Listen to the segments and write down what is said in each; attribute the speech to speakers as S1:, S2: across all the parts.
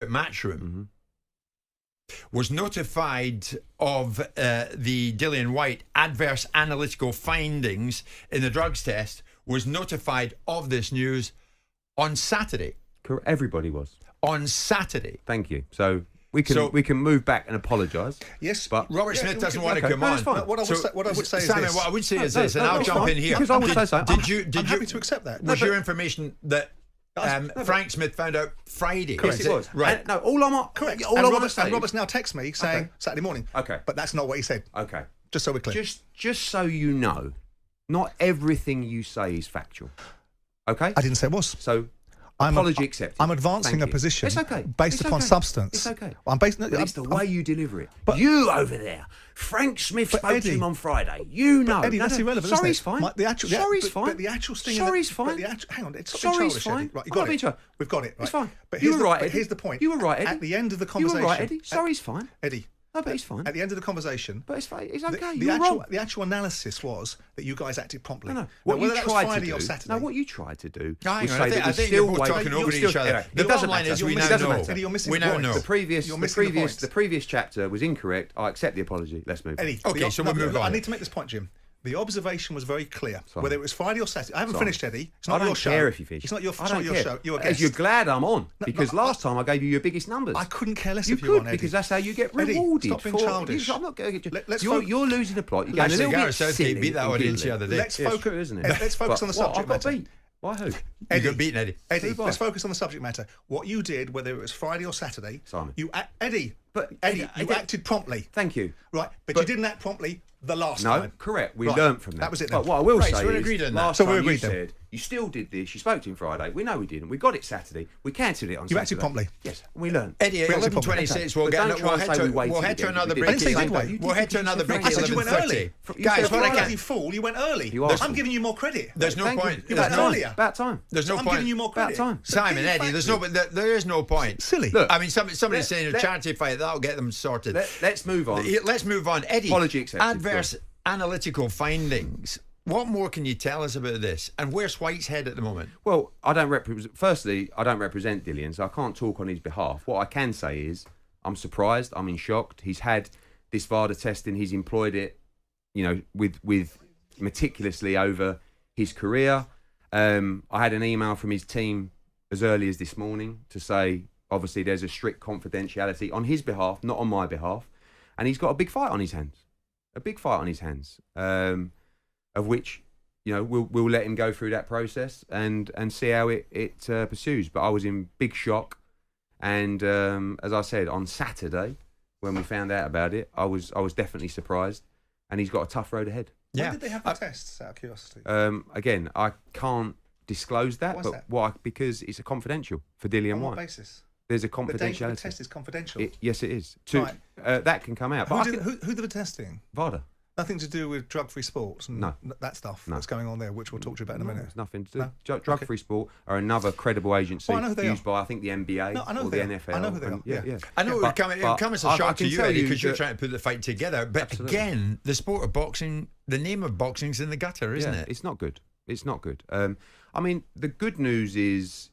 S1: Matchroom was notified of the Dillian Whyte adverse analytical findings in the drugs test, was notified of this news on Saturday.
S2: Everybody was.
S1: On Saturday.
S2: Thank you. So we can move back and apologise.
S3: Yes,
S2: but
S1: Robert Smith doesn't want to come on.
S3: What I would say is
S1: Simon,
S3: this.
S1: what I would say is this, and I'll jump in here.
S2: Because I would say so.
S3: I'm happy to accept that.
S1: Was your information that Frank Smith found out Friday?
S3: Correct.
S2: Yes, it was.
S1: Right.
S2: No, all I'm
S3: correct.
S2: All I want to say.
S3: And Robert's now texts me saying Saturday morning.
S2: Okay.
S3: But that's not what he said.
S2: Okay.
S3: Just so we're clear.
S2: Just so you know, not everything you say is factual. Okay.
S3: I didn't say it was.
S2: So. Apology accepted.
S3: I'm advancing a position based upon substance.
S2: It's okay.
S3: It's
S2: the way you deliver it. But you over there, Frank Smith spoke to him on Friday. You know.
S3: Eddie, that's irrelevant.
S2: Sorry's fine. Sorry's fine.
S3: But the actual sting.
S2: Sorry's fine.
S3: Hang on, it's
S2: Sorry's
S3: fine.
S2: fine.
S3: Right, you got it. We've got it. Right.
S2: It's fine.
S3: But
S2: you were right, Eddie.
S3: Here's the point.
S2: You were right, Eddie.
S3: At the end of the conversation.
S2: You were right, Eddie. Sorry's fine.
S3: Eddie.
S2: No, but it's fine.
S3: At the end of the conversation.
S2: But it's fine. It's okay.
S3: The actual analysis was that you guys acted promptly.
S2: No. What
S3: you
S2: tried to do.
S3: Or Saturday,
S2: no, what you tried to do.
S1: I think you're both talking over each other. The bottom line is we now know.
S3: Eddie, you're missing
S1: we
S3: the
S1: now
S3: point.
S1: know.
S2: The previous chapter was incorrect. I accept the apology. Let's move on.
S3: Eddie,
S1: okay, so we'll move on.
S3: I need to make this point, Jim. The observation was very clear. Whether it was Friday or Saturday. I haven't finished, Eddie. It's not your show.
S2: I don't care if you finish.
S3: It's not your show. You're a guest.
S2: You're glad I'm on. Because last time I gave you your biggest numbers.
S3: I couldn't care less
S2: you
S3: if you were on,
S2: could,
S3: Eddie.
S2: because that's how you get rewarded.
S3: Stop being childish.
S2: I'm not going to get you. You're losing the plot. You're going a little bit silly.
S1: Beat that audience the other day.
S3: Let's focus on the subject matter.
S2: Why who?
S1: You got beaten, Eddie.
S3: Eddie, let's focus on the subject matter. What you did, whether it was Friday or Saturday,
S2: Simon.
S3: you acted promptly.
S2: Thank you.
S3: Right, but you didn't act promptly the last time.
S2: No, correct. We learnt from that.
S3: That was it then.
S2: But what I will say
S1: so we're
S2: is,
S1: agreed on that.
S2: last time you said you still did this. You spoke to him Friday. We know we didn't. We got it Saturday. We cancelled it on Saturday.
S3: You acted promptly.
S2: Yes, we learned.
S1: Eddie, at 11:26, we'll head to another break. We'll head to another break.
S3: I said you went early.
S1: Guys, what I
S3: can't.
S1: can't.
S3: You fool, you went early. I'm giving you more credit.
S1: There's no point.
S3: You went earlier.
S2: About time.
S1: There's no
S3: I'm
S1: point.
S3: giving you more credit.
S2: About time.
S1: Simon, Eddie, there is no point.
S3: Silly.
S1: Look, I mean, somebody's saying a charity fight, that'll get them sorted.
S2: Let's move on.
S1: Let's move on. Eddie,
S2: apology accepted.
S1: Adverse analytical findings. What more can you tell us about this? And where's White's head at the moment?
S2: Well, I don't represent Dillian, so I can't talk on his behalf. What I can say is I'm surprised, I'm in shock. He's had this VADA testing, he's employed it, with meticulously over his career. I had an email from his team as early as this morning to say, obviously, there's a strict confidentiality on his behalf, not on my behalf. And he's got a big fight on his hands. Of which, we'll let him go through that process and see how it pursues. But I was in big shock, and as I said, on Saturday when we found out about it, I was definitely surprised, and he's got a tough road ahead.
S3: Yeah. When did they have the tests? Out of curiosity.
S2: Again, I can't disclose that, because it's a confidential for Dillian Whyte.
S3: On what basis?
S2: There's a confidentiality.
S3: The test is confidential.
S2: Yes, it is. That can come out.
S3: Who did the testing?
S2: VADA.
S3: Nothing to do with drug-free sports and that stuff that's going on there, which we'll talk to you about in a minute.
S2: There's nothing to do. Drug-free sport are another credible agency used by, I think, the NBA or the NFL.
S3: I know who they are.
S2: Yeah.
S1: I know it would come as a shock to you, Eddie, because you're trying to put the fight together. But
S2: absolutely.
S1: Again, the sport of boxing, the name of boxing's in the gutter, isn't it?
S2: It's not good. It's not good. I mean, the good news is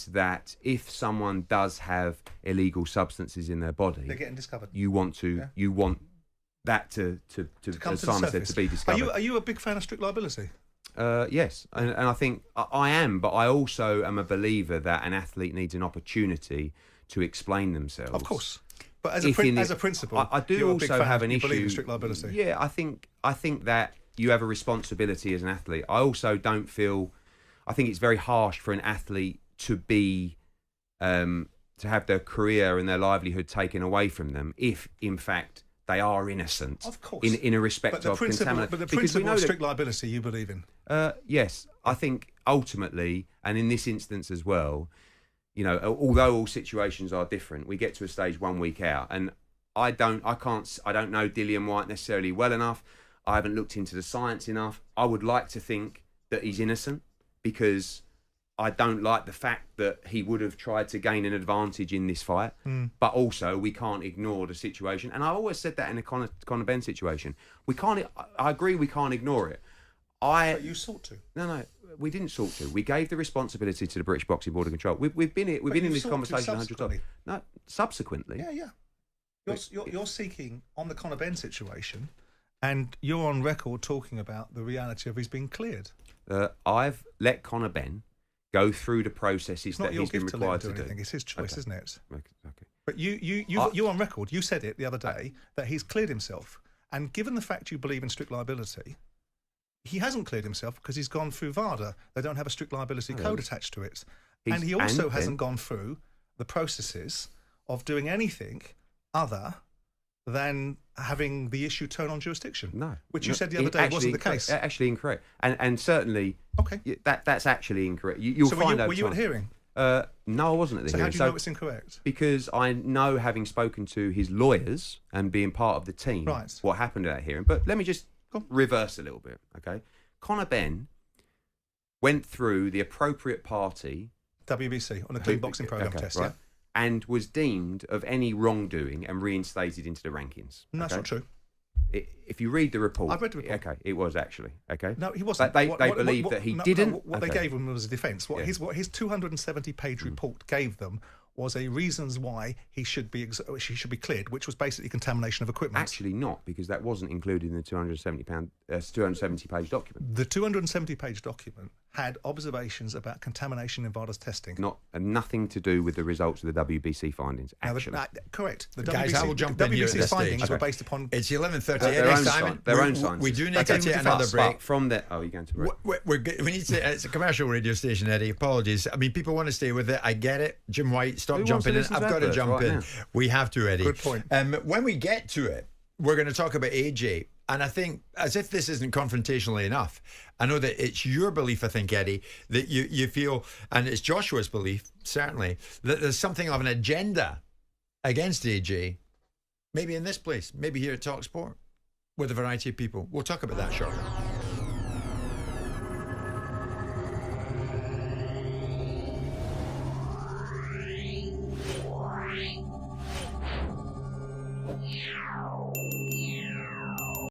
S2: that if someone does have illegal substances in their body,
S3: they're getting discovered.
S2: You want that to come as Simon said, to be discovered.
S3: Are you a big fan of strict liability?
S2: Yes, and I think I am, but I also am a believer that an athlete needs an opportunity to explain themselves.
S3: Of course, but as a principle,
S2: I do also have an issue.
S3: Believe in strict liability.
S2: Yeah, I think that you have a responsibility as an athlete. I also don't feel. I think it's very harsh for an athlete to be. To have their career and their livelihood taken away from them if, in fact, they are innocent.
S3: Of course.
S2: In a respect of contamination.
S3: But the principle of strict liability you believe in?
S2: Yes. I think ultimately, and in this instance as well, although all situations are different, we get to a stage 1 week out, and I don't know Dillian Whyte necessarily well enough. I haven't looked into the science enough. I would like to think that he's innocent because I don't like the fact that he would have tried to gain an advantage in this fight, but also we can't ignore the situation. And I always said that in a Conor Benn situation, I agree we can't ignore it.
S3: But you sought to.
S2: No. We didn't sought to. We gave the responsibility to the British Boxing Board of Control. We've been in this conversation 100 times. No, subsequently.
S3: Yeah. You're seeking on the Conor Benn situation, and you're on record talking about the reality of he's been cleared.
S2: I've let Conor Benn go through the processes that he's been required to do.
S3: It's his choice, isn't it?
S2: Okay.
S3: But you're on record. You said it the other day that he's cleared himself, and given the fact you believe in strict liability, he hasn't cleared himself because he's gone through VADA. They don't have a strict liability code attached to it, and he also hasn't gone through the processes of doing anything other than having the issue turn on jurisdiction.
S2: No.
S3: Which you said the other day wasn't the case.
S2: Actually incorrect. And certainly,
S3: okay,
S2: that's actually incorrect. You'll find out.
S3: Were you at hearing?
S2: No, I wasn't at the hearing.
S3: So how do you know it's incorrect?
S2: Because I know, having spoken to his lawyers and being part of the team, what happened at that hearing. But let me just reverse a little bit, okay? Conor Benn went through the appropriate party...
S3: WBC, on a clean boxing programme test, right?
S2: And was deemed of any wrongdoing and reinstated into the rankings.
S3: No, that's not true.
S2: If you read the report...
S3: I've read the report.
S2: Okay, it was actually, okay?
S3: No, he wasn't.
S2: They believe that he didn't...
S3: No, what they gave him was a defence. What his 270-page report gave them was a reasons why he should be cleared, which was basically contamination of equipment.
S2: Actually not, because that wasn't included in the 270-page document.
S3: The 270-page document had observations about contamination in VADA's testing.
S2: Nothing to do with the results of the WBC findings, actually.
S3: Correct. The
S1: Guys, I will jump in here at
S3: WBC's
S1: this
S3: findings
S1: stage.
S3: were based upon...
S1: It's 11:30.
S2: Their own science.
S1: We do need to take another break.
S2: From there... Oh, you're going to break.
S1: We need to... It's a commercial radio station, Eddie. Apologies. I mean, people want to stay with it. I get it. Jim White, stop jumping in. I've got to jump in. We have to, Eddie.
S3: Good point.
S1: When we get to it, we're going to talk about AJ. And I think, as if this isn't confrontational enough, I know that it's your belief, I think, Eddie, that you feel, and it's Joshua's belief, certainly, that there's something of an agenda against AJ, maybe in this place, maybe here at Talk Sport, with a variety of people. We'll talk about that shortly.